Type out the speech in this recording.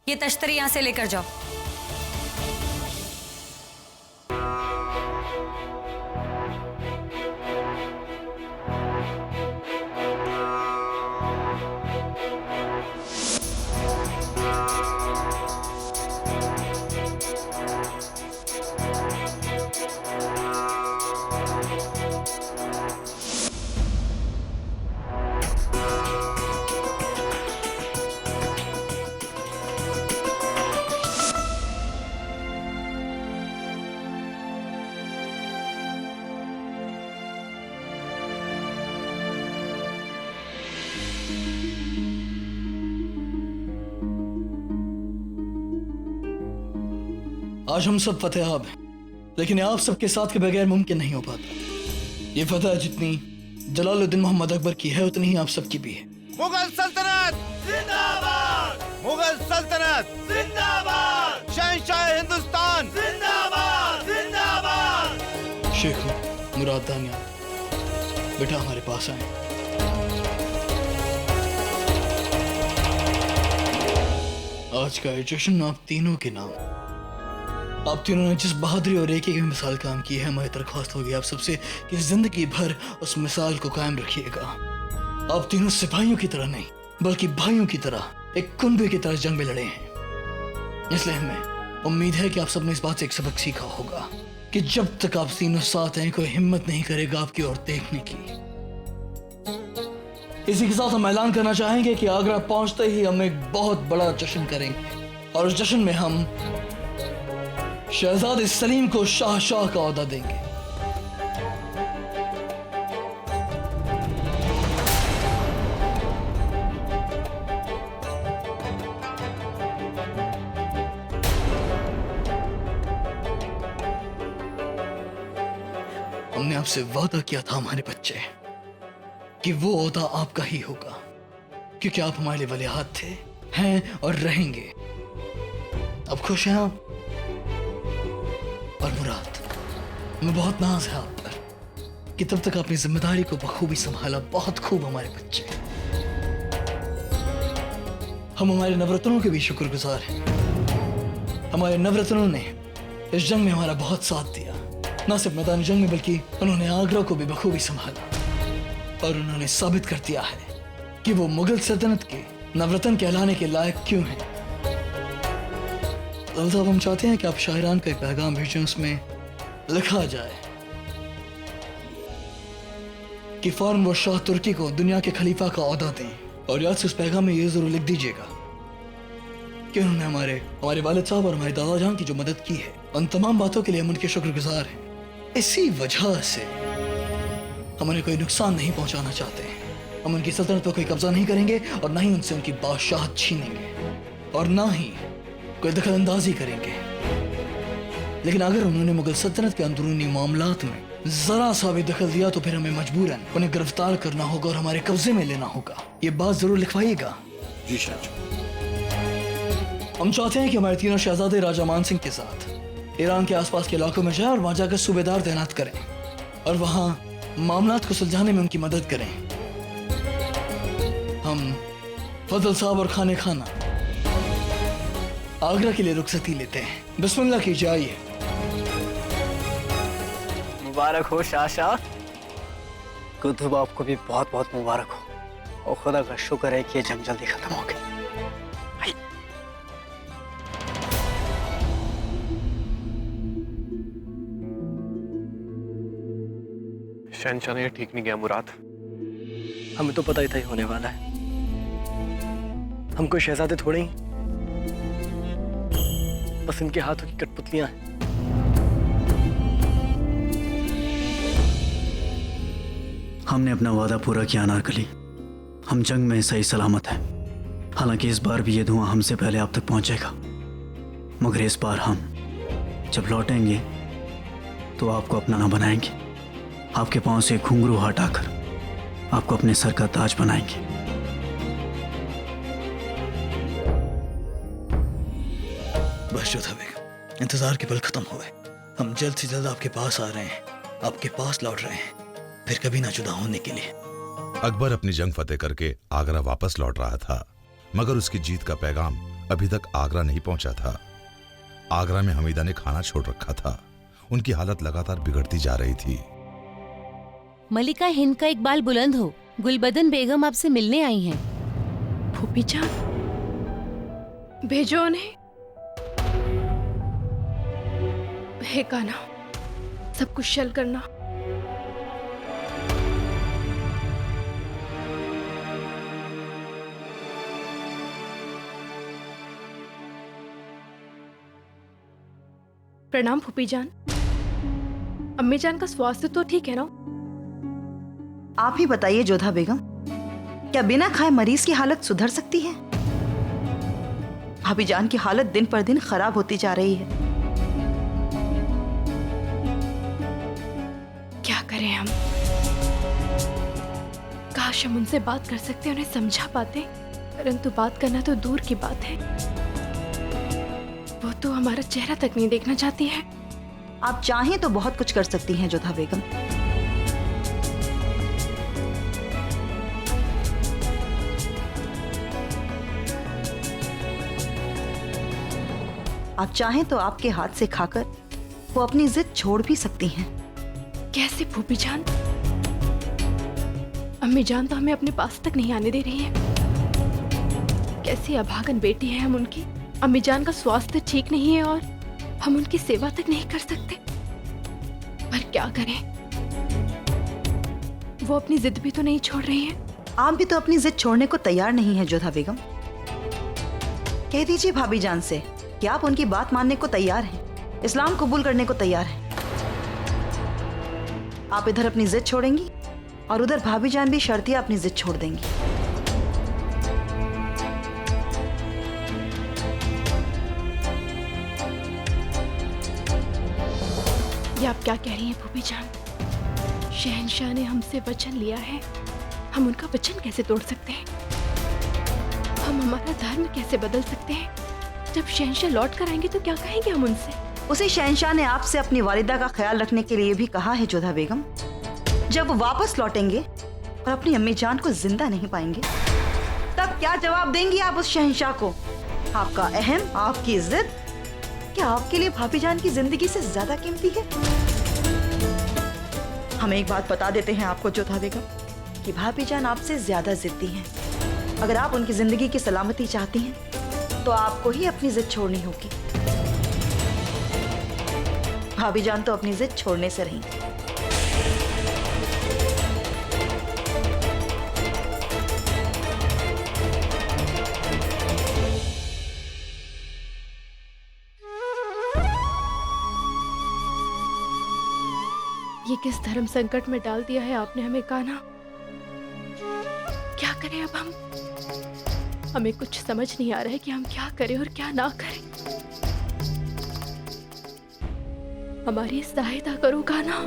ये तश्तरी यहाँ से लेकर जाओ। आज हम सब फतेहाब हैं, लेकिन आप सबके साथ के बगैर मुमकिन नहीं हो पाता। ये फतह जितनी जलालुद्दीन मोहम्मद अकबर की है उतनी ही आप सबकी भी है। मुगल सल्तनत जिंदाबाद, मुगल सल्तनत जिंदाबाद, शहंशाह हिंदुस्तान जिंदाबाद जिंदाबाद। शेख मुराद दानिया बेटा हमारे पास आए। आज का ये जश्न आप तीनों के नाम, आप तीनों ने जिस बहादुरी और एके की मिसाल काम की है, हमारी दरख्वास्त होगी आप सबसे कि जिंदगी भर उस मिसाल को कायम रखिएगा। आप तीनों सिपाहियों की तरह नहीं बल्कि भाइयों की तरह, एक कुनबे की तरह जंग में लड़े हैं। इसलिए हमें उम्मीद है कि आप सबने इस बात से एक सबक सीखा होगा कि जब तक आप तीनों साथ हैं कोई हिम्मत नहीं करेगा आपकी ओर देखने की। इसी के साथ हम ऐलान करना चाहेंगे कि आगरा पहुंचते ही हम एक बहुत बड़ा जश्न करेंगे और उस जश्न में हम शहजादे सलीम को शाह का ओहदा देंगे। हमने आपसे वादा किया था हमारे बच्चे कि वो ओहदा आपका ही होगा, क्योंकि आप हमारे लिए वलीअहद थे, हैं और रहेंगे। अब खुश हैं आप? और मुराद, हमें बहुत नाज है आप पर कि तब तक अपनी जिम्मेदारी को बखूबी संभाला। बहुत खूब हमारे बच्चे। हम हमारे नवरत्नों के भी शुक्रगुजार हैं। हमारे नवरत्नों ने इस जंग में हमारा बहुत साथ दिया, न सिर्फ मैदान जंग में बल्कि उन्होंने आगरा को भी बखूबी संभाला और उन्होंने साबित कर दिया है कि वो मुगल सल्तनत के नवरत्न कहलाने के लायक क्यों हैं। साहब, हम चाहते हैं कि आप शायरान का एक पैगाम भेजें, उसमें लिखा जाए कि फौरन वो शाह तुर्की को दुनिया के खलीफा का ओहदा दें, और याद से उस पैगाम में ये जरूर लिख दीजिएगा कि उन्होंने हमारे वालिद साहब और हमारे दादा जान की जो मदद की है, उन तमाम बातों के लिए हम उनके शुक्रगुजार हैं। इसी वजह से हम उन्हें कोई नुकसान नहीं पहुंचाना चाहते हैं। हम उनकी सल्तनत पर कोई कब्जा नहीं करेंगे और ना ही उनसे उनकी बादशाहत छीनेंगे और ना ही कोई दखल अंदाजी करेंगे। लेकिन अगर उन्होंने मुगल सल्तनत के अंदरूनी मामलात में जरा सा भी दखल दिया तो फिर हमें मजबूरन उन्हें गिरफ्तार करना होगा और हमारे कब्जे में लेना होगा। ये बात जरूर लिखवाइएगा। जी शाहजहां। हम चाहते हैं कि हमारे तीनों शहजादे राजा मान सिंह के साथ ईरान के आसपास के इलाकों में जाएं और वहां जाकर सूबेदार तैनात करें और वहां मामलात को सुलझाने में उनकी मदद करें। हम फजल साहब और खाने खाना आगरा के लिए रुखसती लेते हैं। बिस्मिल्लाह कीजिए, आइए। मुबारक हो शाह। कुतुब आपको भी बहुत बहुत मुबारक हो और खुदा का शुक्र है कि ये जंग जल्दी खत्म हो गई। शहंशाह ने ठीक नहीं गया मुराद। हमें तो पता ही था ही होने वाला है। हम कोई शहजादे थोड़े ही, बस इनके हाथों की कठपुतलियां हैं। हमने अपना वादा पूरा किया अनारकली। हम जंग में सही सलामत हैं। हालांकि इस बार भी ये धुआं हमसे पहले आप तक पहुंचेगा, मगर इस बार हम जब लौटेंगे तो आपको अपना ना बनाएंगे। आपके पांव से घुंघरू हटाकर आपको अपने सर का ताज बनाएंगे। बस जो था बेगम, इंतजार के पल खत्म हुए। हम जल्द से जल्द आपके पास आ रहे हैं, आपके पास लौट रहे हैं, फिर कभी ना जुदा होने के लिए। अकबर अपनी जंग फतेह करके आगरा वापस लौट रहा था, मगर उसकी जीत का पैगाम अभी तक आगरा नहीं पहुंचा था। आगरा में हमीदा ने खाना छोड़ रखा था। उनकी हालत लगातार बिगड़ती जा रही थी। मलिका हिंद का इकबाल बुलंद हो, गुलबदन बेगम आपसे मिलने आई हैं। फूफी जान, भेजो उन्हें। हे कान्हा, सब कुछ शल करना। प्रणाम फूफी जान। अम्मी जान का स्वास्थ्य तो ठीक है ना? आप ही बताइए जोधा बेगम, क्या बिना खाए मरीज की हालत सुधर सकती है? भाभी जान की हालत दिन पर दिन खराब होती जा रही है। क्या करें हम? काश हम उनसे बात कर सकते, उन्हें समझा पाते, परंतु बात करना तो दूर की बात है। वो तो हमारा चेहरा तक नहीं देखना चाहती है। आप चाहें तो बहुत कुछ कर सकती हैं जोधा बेगम। आप चाहें तो आपके हाथ से खाकर वो अपनी जिद छोड़ भी सकती हैं। कैसे फूफी जान? अम्मी जान तो हमें अपने पास तक नहीं आने दे रही है। कैसी अभागन बेटी है हम उनकी। अम्मी जान का स्वास्थ्य ठीक नहीं है और हम उनकी सेवा तक नहीं कर सकते। पर क्या करें, वो अपनी जिद भी तो नहीं छोड़ रही है। आप भी तो अपनी जिद छोड़ने को तैयार नहीं है जोधा बेगम। कह दीजिए भाभी जान से कि आप उनकी बात मानने को तैयार हैं, इस्लाम कबूल करने को तैयार हैं। आप इधर अपनी जिद छोड़ेंगी और उधर भाभी जान भी शर्तिया अपनी जिद छोड़ देंगी। ये आप क्या कह रही हैं फूफी जान? शहंशाह ने हमसे वचन लिया है, हम उनका वचन कैसे तोड़ सकते हैं? हम हमारा धर्म कैसे बदल सकते हैं? जब शहंशाह लौट कर आएंगे तो क्या कहेंगे हम उनसे? उसी शहंशाह ने आपसे अपनी वालिदा का ख्याल रखने के लिए भी कहा है जोधा बेगम। जब वो वापस लौटेंगे और अपनी अम्मी जान को जिंदा नहीं पाएंगे, तब क्या जवाब देंगी आप उस शहंशाह को? आपका अहम, आपकी इज्जत क्या आपके लिए भाभी जान की जिंदगी से ज्यादा कीमती है? हम एक बात बता देते हैं आपको जोधा बेगम कि भाभी जान आपसे ज्यादा जिद्दी हैं। अगर आप उनकी जिंदगी की सलामती चाहती हैं तो आपको ही अपनी जिद छोड़नी होगी। भाभी जान तो अपनी जिद छोड़ने से रही। ये किस धर्म संकट में डाल दिया है आपने हमें कान्हा। क्या करें अब हम? हमें कुछ समझ नहीं आ रहा है कि हम क्या करें और क्या ना करें। हमारी सहायता करो कान्हा।